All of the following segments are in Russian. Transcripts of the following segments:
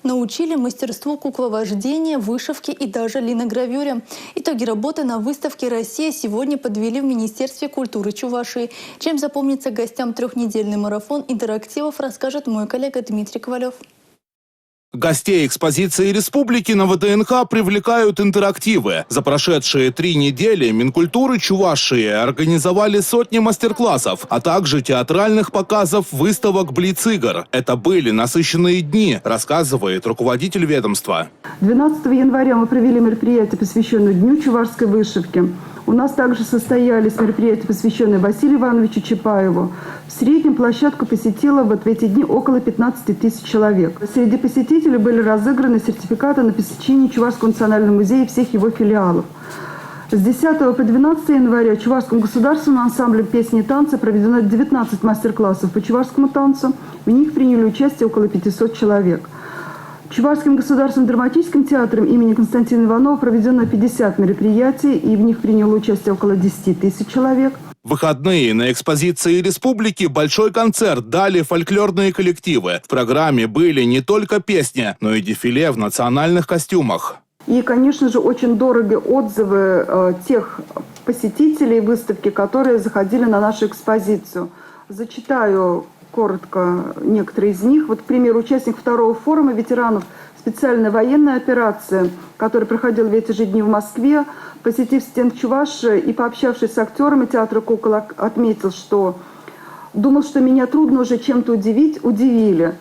Научили мастерству кукловождения, вышивке и даже линогравюре. Итоги работы на выставке «Россия» сегодня подвели в Министерстве культуры Чувашии. Чем запомнится гостям трехнедельный марафон интерактивов, расскажет мой коллега Дмитрий Ковалев. Гостей экспозиции республики на ВДНХ привлекают интерактивы. За прошедшие 3 недели Минкультуры Чувашии организовали сотни мастер-классов, а также театральных показов, выставок, блиц-игр. Это были насыщенные дни, рассказывает руководитель ведомства. 12 января мы провели мероприятие, посвященное Дню чувашской вышивки. У нас также состоялись мероприятия, посвященные Василию Ивановичу Чапаеву. В среднем площадку посетило в эти дни около 15 тысяч человек. Среди посетителей были разыграны сертификаты на посещение Чувашского национального музея и всех его филиалов. С 10 по 12 января Чувашским государственным ансамблем песни и танца проведено 19 мастер-классов по чувашскому танцу. В них приняли участие около 500 человек. Чувашским государственным драматическим театром имени Константина Иванова проведено 50 мероприятий, и в них приняло участие около 10 тысяч человек. В выходные на экспозиции республики большой концерт дали фольклорные коллективы. В программе были не только песни, но и дефиле в национальных костюмах. И, конечно же, очень дорогие отзывы тех посетителей выставки, которые заходили на нашу экспозицию. Зачитаю коротко некоторые из них. Вот, к примеру, участник второго форума ветеранов специальной военной операции, который проходил в эти же дни в Москве, посетив стенд Чувашии и пообщавшись с актерами театра кукол, отметил, что думал, что меня трудно уже чем-то удивить, удивили.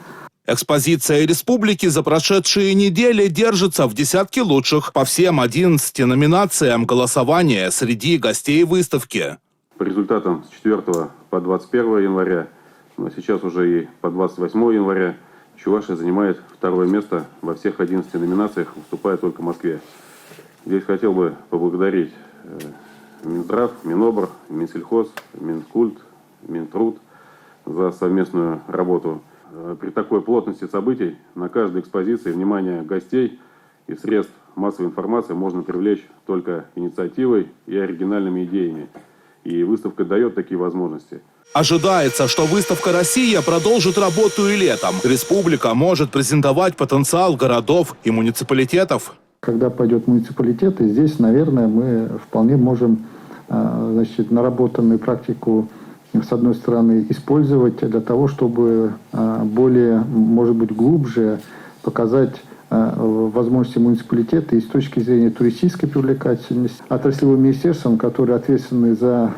Экспозиция республики за прошедшие недели держится в десятке лучших по всем 11 номинациям голосования среди гостей выставки. По результатам с 4 по 21 января, но сейчас уже и по 28 января, Чувашия занимает второе место во всех 11 номинациях, уступая только Москве. Здесь хотел бы поблагодарить Минздрав, Минобр, Минсельхоз, Минкульт, Минтруд за совместную работу. При такой плотности событий на каждой экспозиции внимание гостей и средств массовой информации можно привлечь только инициативой и оригинальными идеями. И выставка дает такие возможности. Ожидается, что выставка «Россия» продолжит работу и летом. Республика может презентовать потенциал городов и муниципалитетов. Когда пойдет муниципалитеты, здесь, наверное, мы вполне можем наработанную практику, с одной стороны, использовать для того, чтобы более, может быть, глубже показать возможности муниципалитета и с точки зрения туристической привлекательности. Отраслевым министерством, которые ответственны за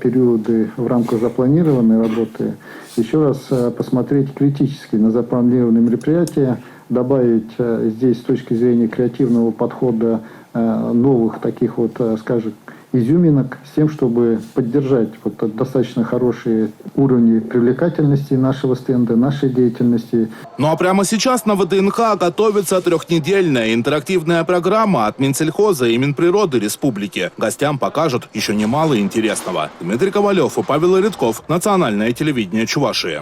периоды в рамках запланированной работы, еще раз посмотреть критически на запланированные мероприятия, добавить здесь с точки зрения креативного подхода новых таких скажем, изюминок, с тем, чтобы поддержать достаточно хорошие уровни привлекательности нашего стенда, нашей деятельности. Ну а прямо сейчас на ВДНХ готовится трехнедельная интерактивная программа от Минсельхоза и Минприроды Республики. Гостям покажут еще немало интересного. Дмитрий Ковалев и Павел Редков. Национальное телевидение Чувашии.